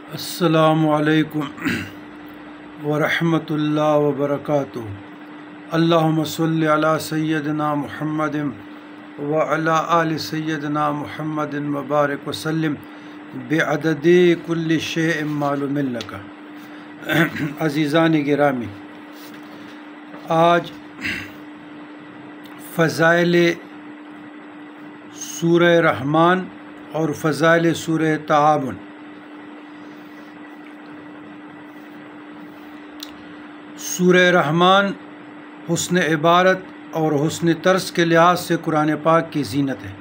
السلام علیکم ورحمۃ اللہ وبرکاتہ۔ اللہم صلی علی سیدنا محمد وعلی آل سیدنا محمد وبارک وسلم بعدد کل شیء معلوم لک۔ عزیزان گرامی، آج فضائل سورہ رحمان اور فضائل سورہ تعاون۔ سورہ رحمان حسن عبارت اور حسن طرز کے لحاظ سے قرآن پاک کی زینت ہے۔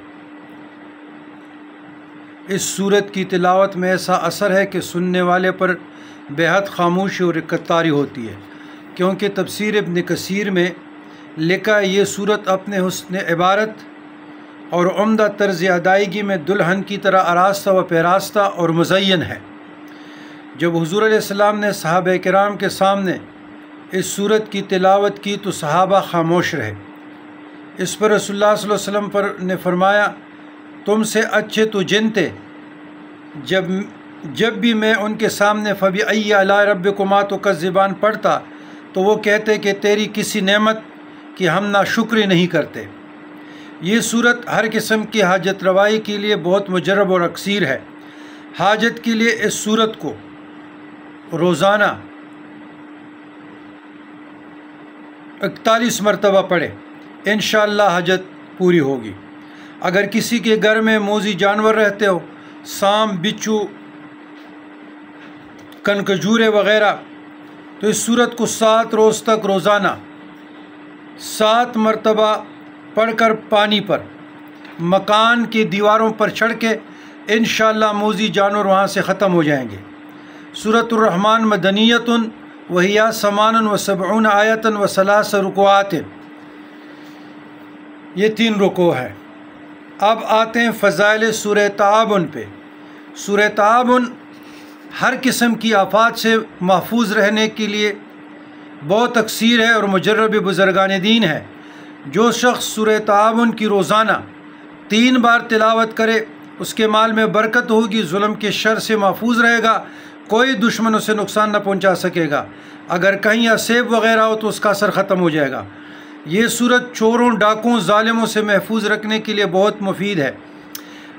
اس سورت کی تلاوت میں ایسا اثر ہے کہ سننے والے پر بے حد خاموشی اور اکتاری ہوتی ہے، کیونکہ تفسیر ابن کثیر میں لکھا ہے یہ سورت اپنے حسن عبارت اور عمدہ طرز ادائیگی میں دلہن کی طرح آراستہ و پیراستہ اور مزین ہے۔ جب حضور علیہ السلام نے صحابہ کرام کے سامنے اس سورت کی تلاوت کی تو صحابہ خاموش رہے۔ اس پر رسول اللہ صلی اللہ علیہ وسلم نے فرمایا، تم سے اچھے تو جن تھے جب بھی میں ان کے سامنے فَبِأَيِّ آلَاءِ رَبِّكُمَا تُكَذِّبَانِ پڑھتا تو وہ کہتے کہ تیری کسی نعمت کی ہم ناشکری نہیں کرتے۔ یہ سورت ہر قسم کی حاجت روائی کے لیے بہت مجرب اور اکثیر ہے۔ حاجت کے لیے اس سورت کو روزانہ 41 مرتبہ پڑھے، انشاءاللہ حاجت پوری ہوگی۔ اگر کسی کے گھر میں موذی جانور رہتے ہو، سانپ، بچھو، کنکجورے وغیرہ، تو اس سورت کو 7 روز تک روزانہ 7 مرتبہ پڑھ کر پانی پر، مکان کی دیواروں پر چڑھ کے انشاءاللہ موذی جانور وہاں سے ختم ہو جائیں گے۔ سورۃ الرحمن مدنیۃ وہی 78 آیۃ و 3 رکوعات، یہ 3 رکوع ہے۔ اب آتے ہیں فضائل سورہ تعاون پہ۔ سورہ تعاون ہر قسم کی آفات سے محفوظ رہنے کے لیے بہت اکثیر ہے اور مجرب بزرگان دین ہے۔ جو شخص سورہ تعاون کی روزانہ 3 بار تلاوت کرے اس کے مال میں برکت ہوگی، ظلم کے شر سے محفوظ رہے گا، کوئی دشمن اسے نقصان نہ پہنچا سکے گا، اگر کہیں اسیب وغیرہ ہو تو اس کا اثر ختم ہو جائے گا۔ یہ سورت چوروں، ڈاکوں، ظالموں سے محفوظ رکھنے کے لیے بہت مفید ہے۔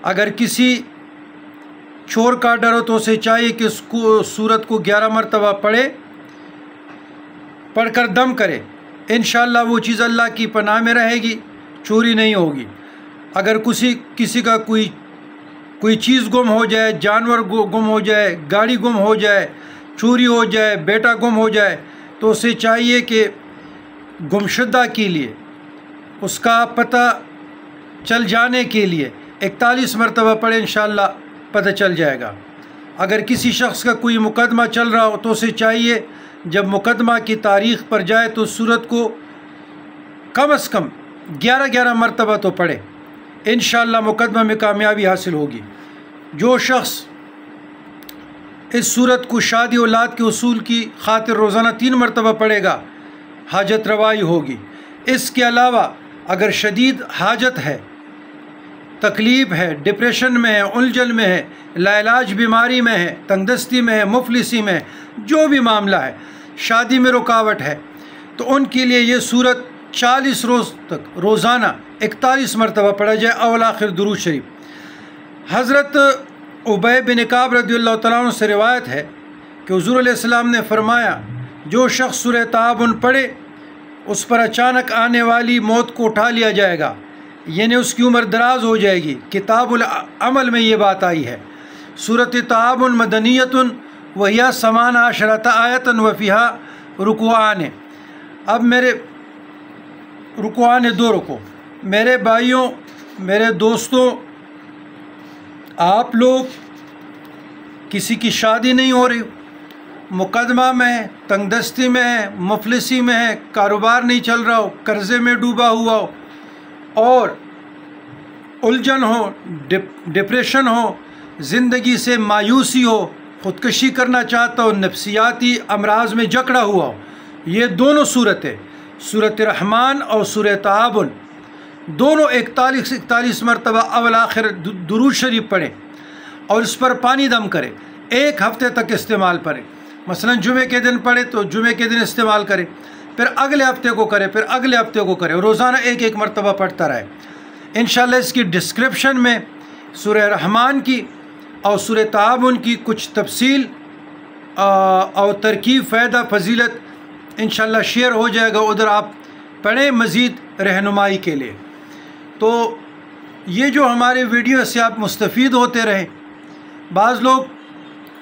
اگر کسی چور کا ڈر ہو تو اسے چاہیے کہ اس کو سورت کو 11 مرتبہ پڑھ کر دم کرے، انشاءاللہ وہ چیز اللہ کی پناہ میں رہے گی، چوری نہیں ہوگی۔ اگر کسی کا کوئی چیز گم ہو جائے، جانور گم ہو جائے، گاڑی گم ہو جائے، چوری ہو جائے، بیٹا گم ہو جائے، تو اسے چاہیے کہ گمشدہ کے لیے، اس کا پتہ چل جانے کے لیے 41 مرتبہ پڑھے، انشاءاللہ پتہ چل جائے گا۔ اگر کسی شخص کا کوئی مقدمہ چل رہا ہو تو اسے چاہیے جب مقدمہ کی تاریخ پر جائے تو سورت کو کم از کم 11 مرتبہ تو پڑھے، انشاءاللہ مقدمہ میں کامیابی حاصل ہوگی۔ جو شخص اس سورت کو شادی اولاد کے حصول کی خاطر روزانہ 3 مرتبہ پڑھے گا، حاجت روائی ہوگی۔ اس کے علاوہ اگر شدید حاجت ہے، تکلیف ہے، ڈپریشن میں ہے، الجھن میں ہے، لاعلاج بیماری میں ہے، تنگ دستی میں ہے، مفلسی میں ہے، جو بھی معاملہ ہے، شادی میں رکاوٹ ہے، تو ان کے لیے یہ سورت 40 روز تک روزانہ 41 مرتبہ پڑھا جائے، اول آخر درود شریف۔ حضرت ابی بن کعب رضی اللہ تعالیٰ عنہ سے روایت ہے کہ حضور علیہ السلام نے فرمایا، جو شخص سورہ تعاون پڑھے اس پر اچانک آنے والی موت کو اٹھا لیا جائے گا، یعنی اس کی عمر دراز ہو جائے گی۔ کتاب العمل میں یہ بات آئی ہے۔ سورۃ تعاون مدنیۃ وہی 18 آیۃ و فیہا رکوعان۔ اب میرے رکوعان 2 رکوع، میرے بھائیوں، میرے دوستوں، آپ لوگ کسی کی شادی نہیں ہو رہی، مقدمہ میں ہے، تنگ دستی میں ہے، مفلسی میں ہے، کاروبار نہیں چل رہا ہو، قرضے میں ڈوبا ہوا ہو، اور الجھن ہو، ڈپریشن ہو، زندگی سے مایوسی ہو، خودکشی کرنا چاہتا ہو، نفسیاتی امراض میں جکڑا ہوا ہو، یہ دونوں صورتیں، سورۃ رحمان اور سورہ تعاون، دونوں 41 مرتبہ اول آخر درود شریف پڑھیں اور اس پر پانی دم کرے۔ ایک ہفتے تک استعمال کریں. مثلا جمعے کے دن پڑھے تو جمعے کے دن استعمال کرے، پھر اگلے ہفتے کو کرے، پھر اگلے ہفتے کو کرے، روزانہ ایک مرتبہ پڑھتا رہے. انشاءاللہ اس کی ڈسکرپشن میں سورہ رحمان کی اور سورہ تعاون کی کچھ تفصیل اور ترکیب، فائدہ، فضیلت انشاءاللہ شیئر ہو جائے گا، ادھر آپ پڑھیں مزید رہنمائی کے لیے. تو یہ جو ہمارے ویڈیو سے آپ مستفید ہوتے رہیں. بعض لوگ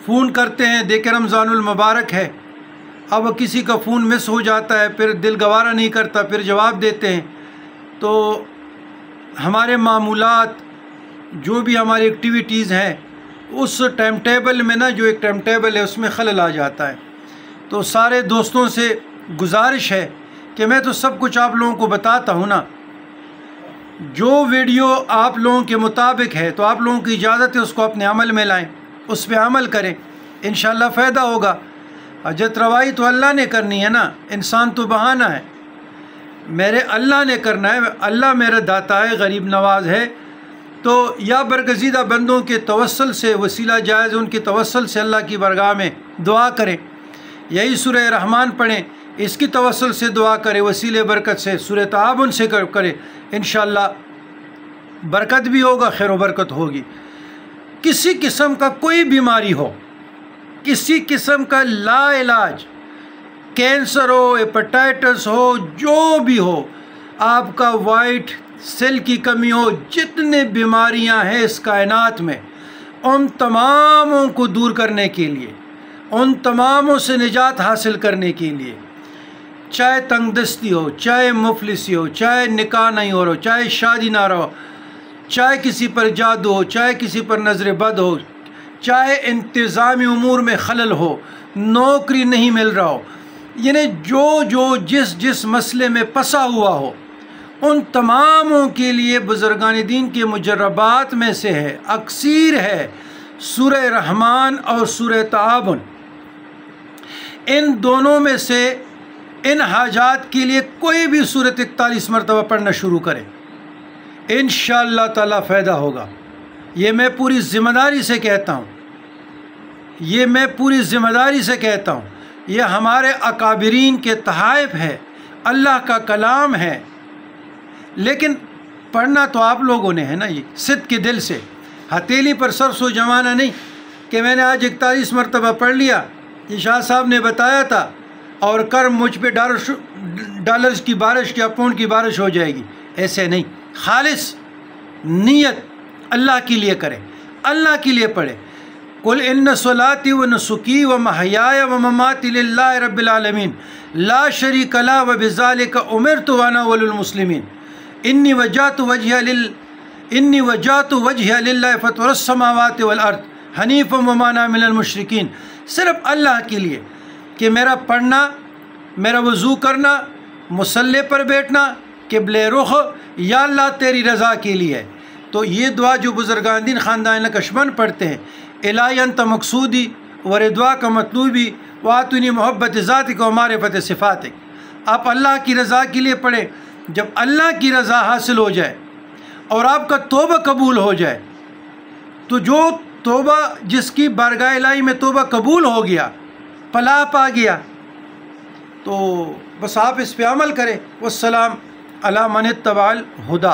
فون کرتے ہیں، دیکھیں رمضان المبارک ہے، اب کسی کا فون مس ہو جاتا ہے، پھر دل گوارا نہیں کرتا، پھر جواب دیتے ہیں. تو ہمارے معمولات جو بھی ہماری ایکٹیویٹیز ہیں اس ٹائم ٹیبل میں نا، جو ایک ٹائم ٹیبل ہے اس میں خلل آ جاتا ہے. تو سارے دوستوں سے گزارش ہے کہ میں تو سب کچھ آپ لوگوں کو بتاتا ہوں نا، جو ویڈیو آپ لوگوں کے مطابق ہے تو آپ لوگوں کی اجازت ہے اس کو اپنے عمل میں لائیں، اس پہ عمل کریں، انشاءاللہ فائدہ ہوگا. حجت روائی تو اللہ نے کرنی ہے نا، انسان تو بہانہ ہے. میرے اللہ نے کرنا ہے، اللہ میرا داتا ہے، غریب نواز ہے. تو یا برگزیدہ بندوں کے توسل سے، وسیلہ جائز ان کے توسل سے اللہ کی بارگاہ میں دعا کریں. یہی سورہ رحمان پڑھیں، اس کی توسل سے دعا کریں، وسیلہ برکت سے سورہ تعاون سے کریں، انشاءاللہ برکت بھی ہوگا، خیر و برکت ہوگی. کسی قسم کا کوئی بیماری ہو، کسی قسم کا لا علاج، کینسر ہو، ہیپاٹائٹس ہو، جو بھی ہو، آپ کا وائٹ سیل کی کمی ہو، جتنے بیماریاں ہیں اس کائنات میں، ان تماموں کو دور کرنے کے لیے، ان تماموں سے نجات حاصل کرنے کے لیے، چاہے تنگ دستی ہو، چاہے مفلسی ہو، چاہے نکاح نہیں ہو رہا، چاہے شادی نہ رہو، چاہے کسی پر جادو ہو، چاہے کسی پر نظر بد ہو، چاہے انتظامی امور میں خلل ہو، نوکری نہیں مل رہا ہو، یعنی جو جس مسئلے میں پھنسا ہوا ہو، ان تماموں کے لیے بزرگان دین کے مجربات میں سے ہے، اکثیر ہے سورہ رحمان اور سورہ تعاون. ان دونوں میں سے ان حاجات کے لیے کوئی بھی سورت 41 مرتبہ پڑھنا شروع کرے، انشاءاللہ تعالی فائدہ ہوگا. یہ میں پوری ذمہ داری سے کہتا ہوں، یہ میں پوری ذمہ داری سے کہتا ہوں. یہ ہمارے اکابرین کے تحائف ہے، اللہ کا کلام ہے، لیکن پڑھنا تو آپ لوگوں نے ہے نا. یہ صدق کے دل سے، ہتھیلی پر سرسو جمانا نہیں کہ میں نے آج 41 مرتبہ پڑھ لیا، یہ شاہ صاحب نے بتایا تھا اور کر مجھ پہ ڈالرز کی بارش یا پاؤنڈ کی بارش ہو جائے گی. ایسے نہیں، خالص نیت اللہ کے لیے کریں، اللہ کے لیے پڑھیں. قل ان صلاتی و نسکی و محیای و مماتی للہ رب العالمین لا شریک لا و بذالک امرت وانا اول المسلمین انی وجہت وجہی للہ فطر السماوات والارض حنیفا وما انا من المشرکین. صرف اللہ کے لیے کہ میرا پڑھنا، میرا وضو کرنا، مصلی پر بیٹھنا، قبلہ رخ یا اللہ تیری رضا کے لیے. تو یہ دعا جو بزرگان دین خاندان نقشبند پڑھتے ہیں، الہی انت مقصودی و رضوا کا مطلوبی واتنی محبت ذاتک و معرفت صفاتک. آپ اللہ کی رضا کے لیے پڑھیں. جب اللہ کی رضا حاصل ہو جائے اور آپ کا توبہ قبول ہو جائے، تو جو توبہ جس کی بارگاہ الہی میں توبہ قبول ہو گیا، فلاح پا گیا، تو بس آپ اس پہ عمل کریں. والسلام علی من اتبع الہدی.